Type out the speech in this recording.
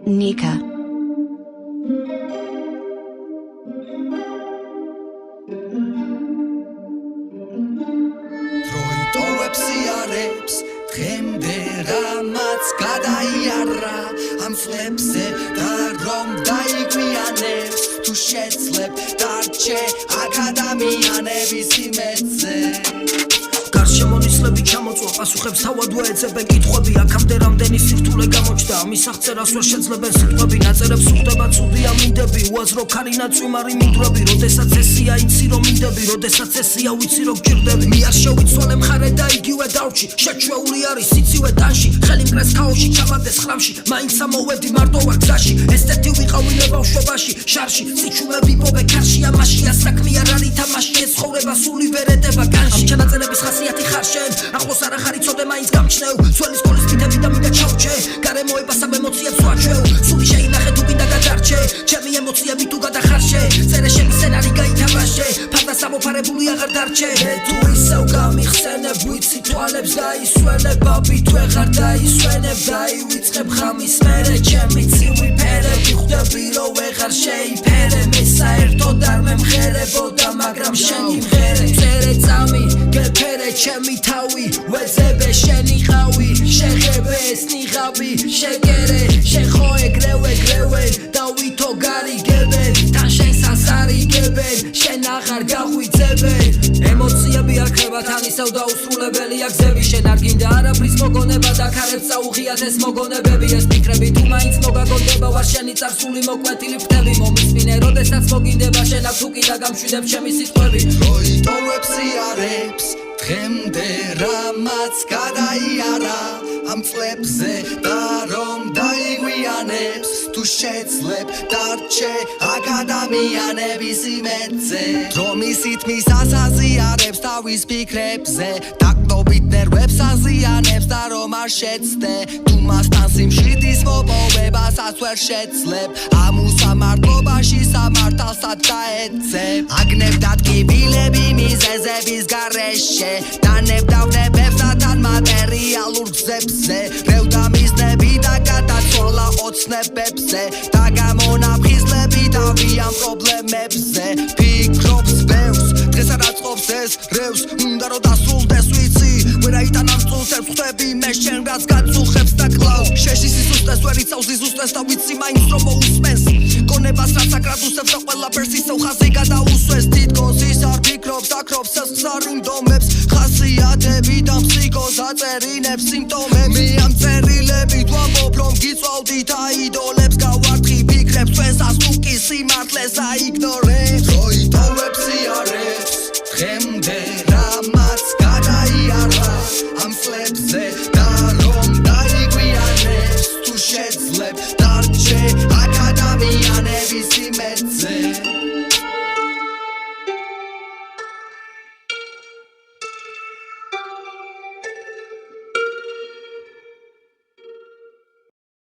Nika. დღემდე რამაც გადაიარა ამ ფლებზე და რომ დაიგვიანებს თუ შეძლებ დარჩე აქ ადამიანების იმედზე გარშემონისლები ჩამოწვა პასუხებს თავად უეძებენ კითხვები აქამდე რამდენი სირთულე გამოჩნდა ამის აღწერას ვერ შეძლებენ სიტყვები ნაწერებს უხდება ცუდი ამინდები უაზრო ქარინა წვიმარი მინდვრები როდესაც ესია იცი რომ მინდები როდესაც ესია ვიცი რომ გჭირდები მე არ შევიცვალე მხარე და იგივე დავრჩი შეჩვეული არის სიცივე ტანში ხელი მკრეს ქაოსში ჩამარდეს ხრამში მაინც ამოვედი მარტო ვარ გზაში ესთეთი ვიყავინე ბავშვობაში შარში სიჩუმე ვიპოვე ქარში ამაშია საქმე არ არის თამაში ეს ცხოვრება სული ვერ ეტება განში ამ ჩანაწერების ხასიათი ხარ შენ ახლოს არ ახარ იცოდე მაინც გამჩნევ ძველი სკოლის ფიტები და მინდა ჩავჭე გარემოება სამ ემოციებს ვაჩვევ სული შეინახე თუ გინდა გადარჩე ჩემი ემოციები თუ გადახარშე წერე შენი სცენარი გაითამაშე ფანტას ამოფარებული აღარ დარჩე მე თუ ისევ გამიხსენებ ვიცი თვალებს დაისვენებ ბაბით ვეღარ დაისვენებ დაივიწყებ ხამის მერე ჩემი ცივი ფერები ხვდები რომ ვეღარ შეიფერე მე საერთოდ არ მემღერებოდა მაგრამ შენი მღერე წერე წამი გეფერე ჩემი თავი ვეძებე შენი ყავი შეხებე ეს ნიღაბი შეკერე შეხო ეგრევენ და ვითო გარიგებენ თან შენს ასარიგებენ შენ აღარ გაღვიძებენ ემოციები არ ხება თან ისევ დაუსრულებელია გზები შენ არ გინდა არაფრის მოგონება და ქარებს წაუღიათ ეს მოგონებები ეს ფიქრები თუ მაინც მოგაგონდება ვარ შენი წარსული მოკვეთილი ფრთები მომისმინე როდესაც მოგინდება შენ აქ თუ კიდე გამშვიდებ ჩემი სიტყვები როი ტოვებს იარებს დღემდე რამაც გადაიარა ამ წლებზე და რომ დაიგვიანებს თუ შეძლებ დარჩე აქ ადამიანების იმედზე რომ ისით მის ასაზიარებს თავის ფიქრებზე დაკნობით ნერვებს აზიანებს და რომ არ შეცდე თუ მასთან სიმშვიდის მოპოვებასაც ვერ შეძლებ ამ უსამართლობაში სამართალსაც დაეცებ აგნებ დატკივილები მიზეზების გარეშე დანებდავნებებს თან მატერიალურ გზებზე რევდა მიზნები და გადაცვალა ოცნებებზე და გამონაფხიზლები თავიან პრობლემებზე ფიქრობს ბევრს დღეს არ აწყობს ეს რევს უნდა რომ დასრულდეს ვიცი ვერაიდან ამ წულსებს ხვდები მე შენ რაც გაწუხებს და კლავს შეში სიზუსტეს ვერ იცავს ზუსტეს და ვიცი მაინც რომ მოусმენს გონებას რაც აკრატუსებს და ყველაფერს ისევ ხაზი გადაუსვეს თითქოს ის არ ფიქრობს აკრობს ეს ხსარინდომებს ხასიათები და ფსიქოზ აწერინებს სიმპტომებს მე ამ წერილებით ვამბობ რომ გიწვავდით აიდოლებს გავართხი ფიქრებს ჩვენს ასტუკის სიმართლეს აიგნორ